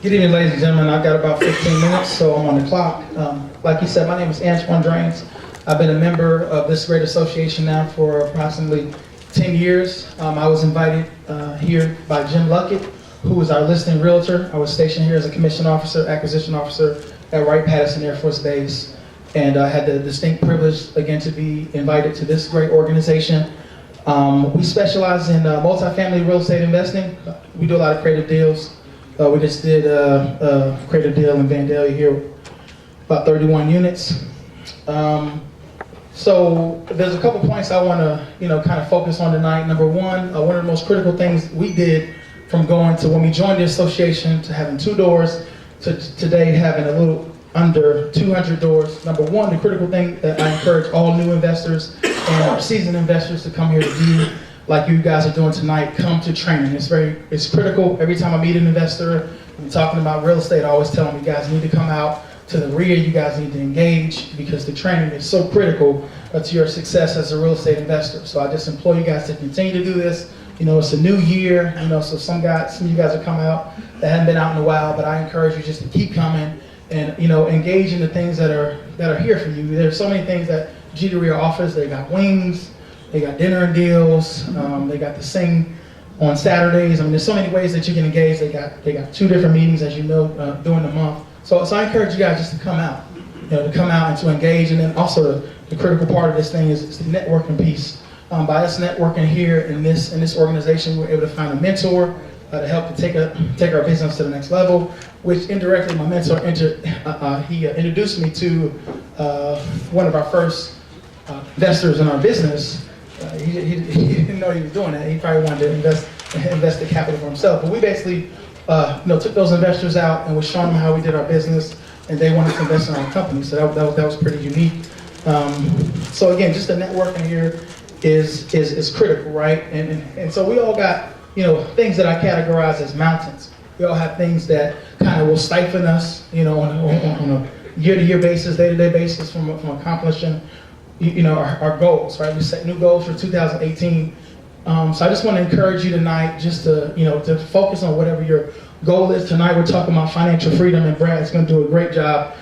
Good evening, ladies and gentlemen. I've got about 15 minutes, so I'm on the clock. Like you said, my name is Antoine Drains. I've been a member of this great association now for approximately 10 years. I was invited here by Jim Luckett, who was our listing realtor. I was stationed here as a commission officer, acquisition officer at Wright-Patterson Air Force Base. And I had the distinct privilege, again, to be invited to this great organization. We specialize in multifamily real estate investing. We do a lot of creative deals. We just did a creative deal in Vandalia here, about 31 units. So there's a couple points I want to, kind of focus on tonight. Number one, one of the most critical things we did from going to when we joined the association to having 2 doors to today having a little under 200 doors. Number one, the critical thing that I encourage all new investors and our seasoned investors to come here to do, like you guys are doing tonight, come to training. It's critical. Every time I meet an investor, I'm talking about real estate, I always tell them, you guys need to come out to the rear, you guys need to engage, because the training is so critical to your success as a real estate investor. So I just implore you guys to continue to do this. It's a new year, so some of you guys are coming out that haven't been out in a while, but I encourage you just to keep coming and, engage in the things that are here for you. There's so many things that G2REA offers. They got wings, they got dinner and deals, they got the sing on Saturdays. There's so many ways that you can engage. They got 2 different meetings, as you know, during the month. So I encourage you guys just to come out, to come out and to engage. And then also the critical part of this thing is the networking piece. By us networking here in this organization, we're able to find a mentor to help to take our business to the next level, which indirectly my mentor he introduced me to one of our first investors in our business. He didn't know he was doing that. He probably wanted to invest the capital for himself. But we basically took those investors out and was showing them how we did our business, and they wanted to invest in our company. So that was pretty unique. So again, just the networking here is critical, right? And so we all got things that I categorize as mountains. We all have things that kind of will stifle us, on a year-to-year basis, day-to-day basis from accomplishing our goals, right? We set new goals for 2018. So I just want to encourage you tonight just to focus on whatever your goal is. Tonight we're talking about financial freedom, and Brad's going to do a great job.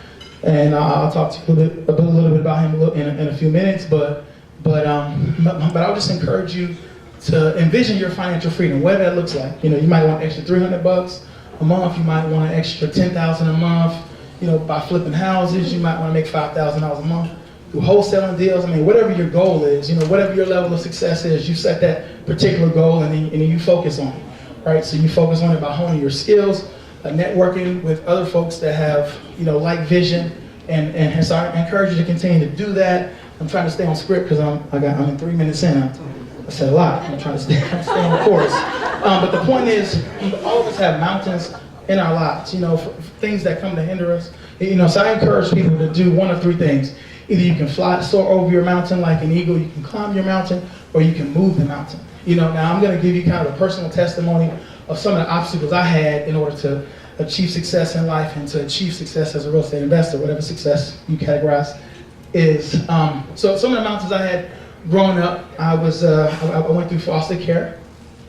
And I'll talk to you a little bit about him in a few minutes. But I'll just encourage you to envision your financial freedom, whatever that looks like. You might want an extra $300 a month. You might want an extra $10,000 a month. By flipping houses, you might want to make $5,000 a month. Through wholesaling deals, whatever your goal is, whatever your level of success is, you set that particular goal and then you focus on it, right? So you focus on it by honing your skills, networking with other folks that have, like vision, and so I encourage you to continue to do that. I'm trying to stay on script because I'm in 3 minutes in. I said a lot. I'm trying to stay on the course. But the point is, all of us have mountains in our lives, things that come to hinder us. So I encourage people to do one of 3 things. Either you can soar over your mountain like an eagle, you can climb your mountain, or you can move the mountain. Now I'm going to give you kind of a personal testimony of some of the obstacles I had in order to achieve success in life and to achieve success as a real estate investor, whatever success you categorize is. So some of the mountains I had growing up, I went through foster care,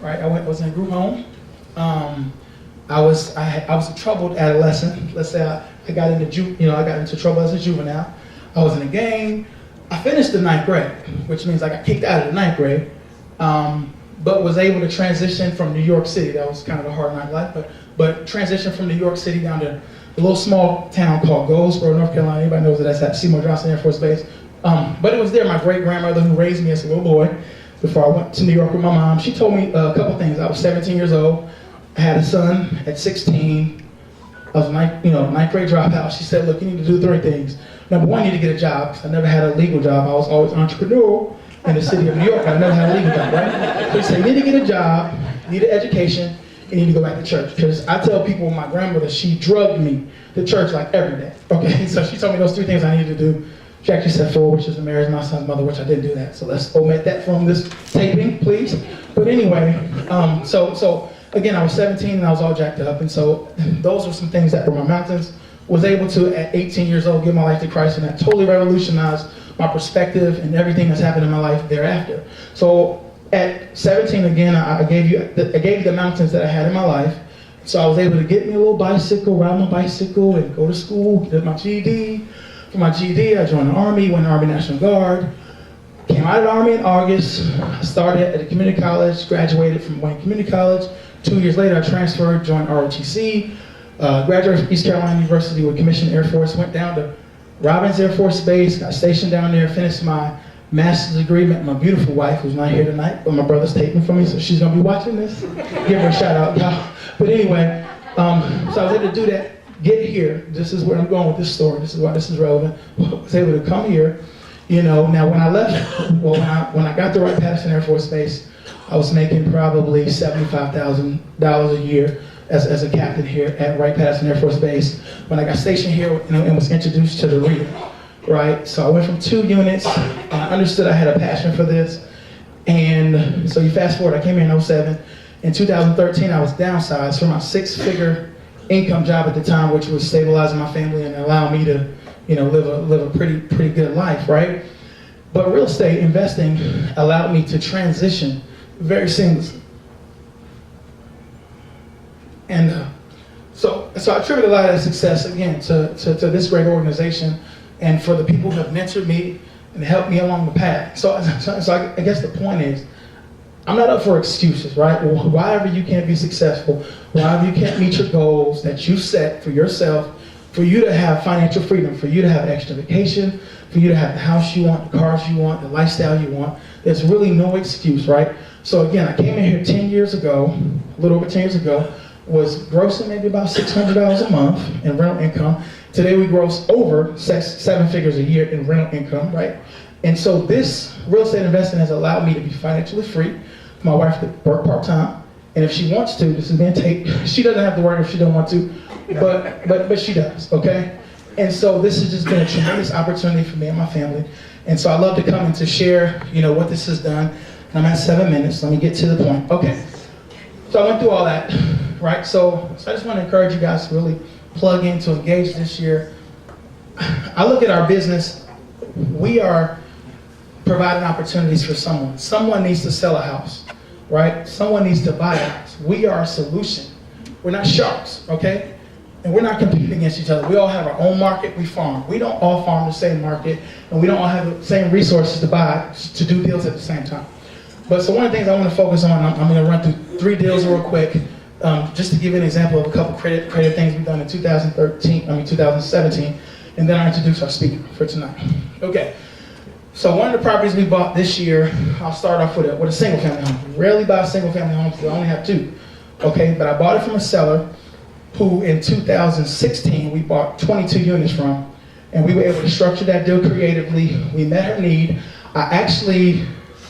right? I was in a group home. I was a troubled adolescent. Let's say I got into trouble as a juvenile. I was in a gang. I finished the 9th grade, which means I got kicked out of the 9th grade, but was able to transition from New York City. That was kind of a hard night life, but transition from New York City down to a little small town called Goldsboro, North Carolina. Anybody knows that that's at Seymour Johnson Air Force Base. But it was there, my great-grandmother who raised me as a little boy before I went to New York with my mom. She told me a couple things. I was 17 years old. I had a son at 16. I was a 9th grade dropout. She said, look, you need to do 3 things. Number 1, you need to get a job, because I never had a legal job. I was always entrepreneurial in the city of New York. I never had a legal job, right? So she said, you need to get a job, you need an education, and you need to go back to church. Because I tell people, my grandmother, she drugged me to church like every day. Okay, so she told me those 3 things I needed to do. She actually said 4, which is to marry my son's mother, which I didn't do that. So let's omit that from this taping, please. But anyway, so again, I was 17 and I was all jacked up. And so those were some things that were my mountains. Was able to, at 18 years old, give my life to Christ, and that totally revolutionized my perspective and everything that's happened in my life thereafter. So at 17, again, I gave you the mountains that I had in my life. So I was able to get me a little bicycle, ride my bicycle, and go to school, get my GED. For my GED, I joined the Army, went to the Army National Guard. Came out of the Army in August. I started at a community college, graduated from Wayne Community College. 2 years later, I transferred, joined ROTC, graduated from East Carolina University with Commissioned Air Force, went down to Robins Air Force Base, got stationed down there, finished my master's degree, met my beautiful wife, who's not here tonight, but my brother's taping for me, so she's gonna be watching this. Give her a shout out, y'all. But anyway, so I was able to do that, get here. This is where I'm going with this story. This is why this is relevant. I was able to come here. You know, now when I left, well, when I got to Wright-Patterson Air Force Base, I was making probably $75,000 a year as a captain here at Wright-Patterson Air Force Base. When I got stationed here, and was introduced to the REIT, right? So I went from 2 units, and I understood I had a passion for this. And so you fast forward, I came here in 07. In 2013, I was downsized from my 6-figure income job at the time, which was stabilizing my family and allowing me to, you know, live a pretty good life, right? But real estate investing allowed me to transition very seamlessly. And so I attribute a lot of that success, again, to this great organization and for the people who have mentored me and helped me along the path. So I guess the point is, I'm not up for excuses, right? Well, why ever you can't be successful, why ever you can't meet your goals that you set for yourself, for you to have financial freedom, for you to have extra vacation, for you to have the house you want, the cars you want, the lifestyle you want, there's really no excuse, right? So again, I came in here 10 years ago, a little over 10 years ago, was grossing maybe about $600 a month in rental income. Today we gross over 7 figures a year in rental income, right? And so this real estate investing has allowed me to be financially free. My wife could work part-time, and if she wants to, this is being taped, she doesn't have to work if she don't want to, but she does, okay? And so this has just been a tremendous opportunity for me and my family. And so I love to come and to share, you know, what this has done. And I'm at 7 minutes, let me get to the point. Okay, so I went through all that, right? So I just want to encourage you guys to really plug in, to engage this year. I look at our business, we are providing opportunities for someone. Someone needs to sell a house, right? Someone needs to buy a house. We are a solution. We're not sharks, okay? And we're not competing against each other. We all have our own market, we farm. We don't all farm the same market, and we don't all have the same resources to buy, to do deals at the same time. But so one of the things I want to focus on, I'm going to run through 3 deals real quick, just to give you an example of a couple creative things we've done in 2017, and then I introduce our speaker for tonight. Okay. So one of the properties we bought this year, I'll start off with a single family home. We rarely buy single family homes because I only have 2. Okay, but I bought it from a seller who in 2016 we bought 22 units from, and we were able to structure that deal creatively. We met her need. I actually,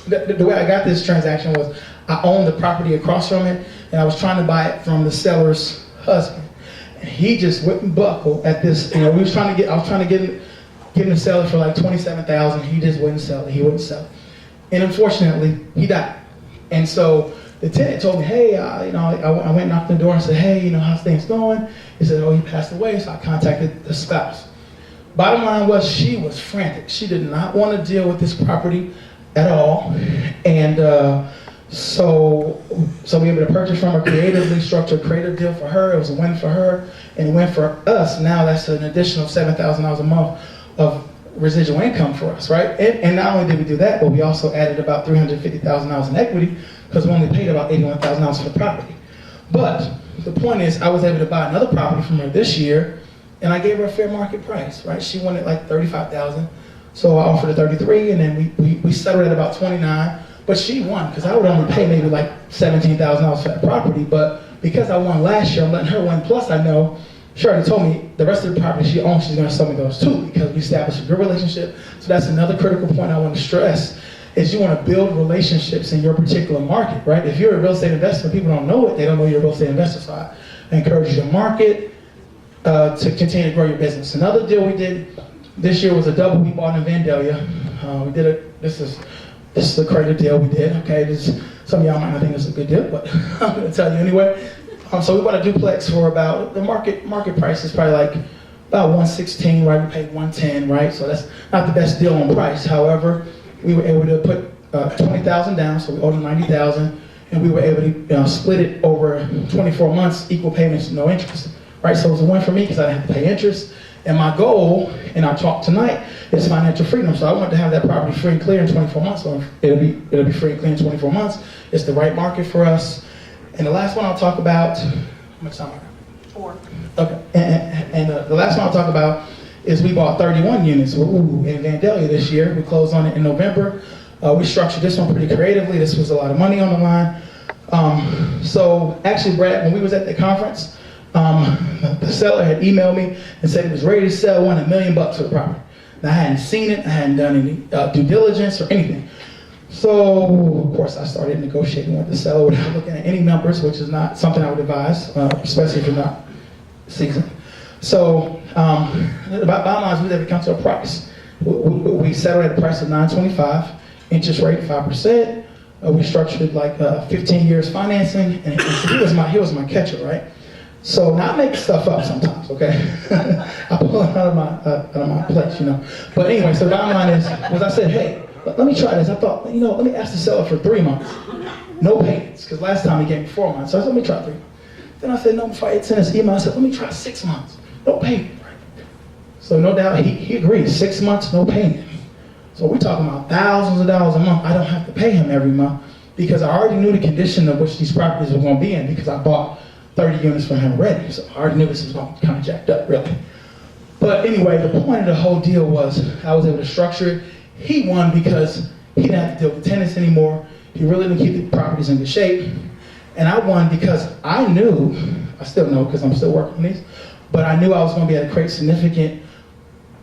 the way I got this transaction was I owned the property across from it, and I was trying to buy it from the seller's husband. And he just wouldn't buckle at this. You know, I was trying to get him to sell it for like $27,000. He just wouldn't sell it. He wouldn't sell it. And unfortunately, he died. And so the tenant told me, hey, you know, I went and knocked on the door and said, hey, you know, how's things going? He said, oh, he passed away. So I contacted the spouse. Bottom line was she was frantic. She did not want to deal with this property at all. And so we were able to purchase from her, creatively structured a creative deal for her. It was a win for her and a win for us. Now that's an additional $7,000 a month of residual income for us, right? And not only did we do that, but we also added about $350,000 in equity because we only paid about $81,000 for the property. But the point is, I was able to buy another property from her this year, and I gave her a fair market price, right? She wanted like $35,000, so I offered her $33,000, and then we settled at about $29,000. But she won because I would only pay maybe like $17,000 for that property. But because I won last year, I'm letting her win. Plus, I know she already told me the rest of the property she owns, she's going to sell me those too because we established a good relationship. So that's another critical point I want to stress is you want to build relationships in your particular market, right? If you're a real estate investor, people don't know it. They don't know you're a real estate investor. So I encourage you to market to continue to grow your business. Another deal we did this year was a double we bought in Vandalia. This is a creative deal we did, okay? Some of y'all might not think this is a good deal, but I'm going to tell you anyway. So we bought a duplex for about, the market price is probably like about $116, right? We paid $110, right? So that's not the best deal on price. However, we were able to put $20,000 down, so we owed them $90,000, and we were able to split it over 24 months, equal payments, no interest, right? So it was a win for me because I didn't have to pay interest. And my goal in our talk tonight is financial freedom. So I want to have that property free and clear in 24 months. So it'll be free and clear in 24 months. It's the right market for us. And the last one I'll talk about, how much time I got? 4. Okay. And the last one I'll talk about is we bought 31 units in Vandalia this year. We closed on it in November. We structured this one pretty creatively. This was a lot of money on the line. So actually, Brad, when we was at the conference, the seller had emailed me and said he was ready to sell, $1 million for the property. Now I hadn't seen it, I hadn't done any due diligence or anything. So of course I started negotiating with the seller without looking at any numbers, which is not something I would advise, especially if you're not seasoned. So the bottom line is we had to come to a price. We settled at a price of $925, interest rate 5%. We structured it like 15 years financing, and he was my catcher, right? So now I make stuff up sometimes, okay? I pull it out of my place, you know. But anyway, so the bottom line is I said, hey, let me try this. I thought, let me ask the seller for 3 months. No payments, because last time he gave me 4 months. So I said, let me try 3 months. Then I said, no, before I sent this email, I said, let me try 6 months. No payment. So no doubt he agreed, 6 months, no payment. So we're talking about thousands of dollars a month. I don't have to pay him every month because I already knew the condition of which these properties were going to be in because I bought 30 units from him already. So I already knew this was going to be kind of jacked up, really. But anyway, the point of the whole deal was I was able to structure it. He won because he didn't have to deal with tenants anymore. He really didn't keep the properties in good shape. And I won because I knew, I still know because I'm still working on these, but I knew I was going to be able to create significant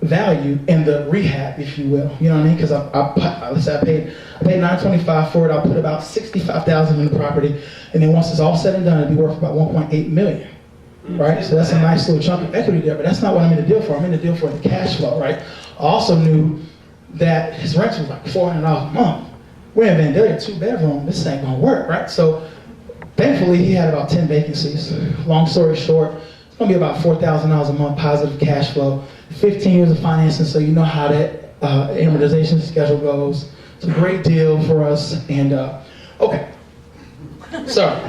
value in the rehab, if you will. You know what I mean? Because I paid $925 for it. I'll put about $65,000 in the property, and then once it's all said and done, it'll be worth about $1.8 million. Right? So that's a nice little chunk of equity there, but that's not what I'm in the deal for. I'm in the deal for the cash flow, right? I also knew that his rent was like $400 a month. We're in Vandalia, 2-bedroom. This ain't gonna work, right? So thankfully, he had about 10 vacancies. Long story short, it's gonna be about $4,000 a month positive cash flow. 15 years of financing, so you know how that amortization schedule goes. It's a great deal for us. And okay, sorry,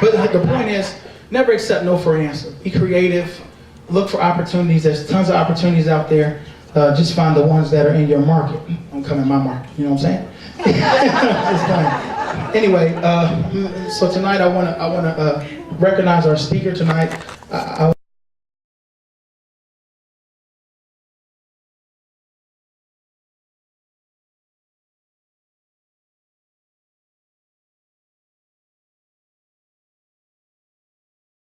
but the point is, never accept no for an answer. Be creative. Look for opportunities. There's tons of opportunities out there. Just find the ones that are in your market. Don't come in my market. You know what I'm saying? Anyway, so tonight I wanna recognize our speaker tonight.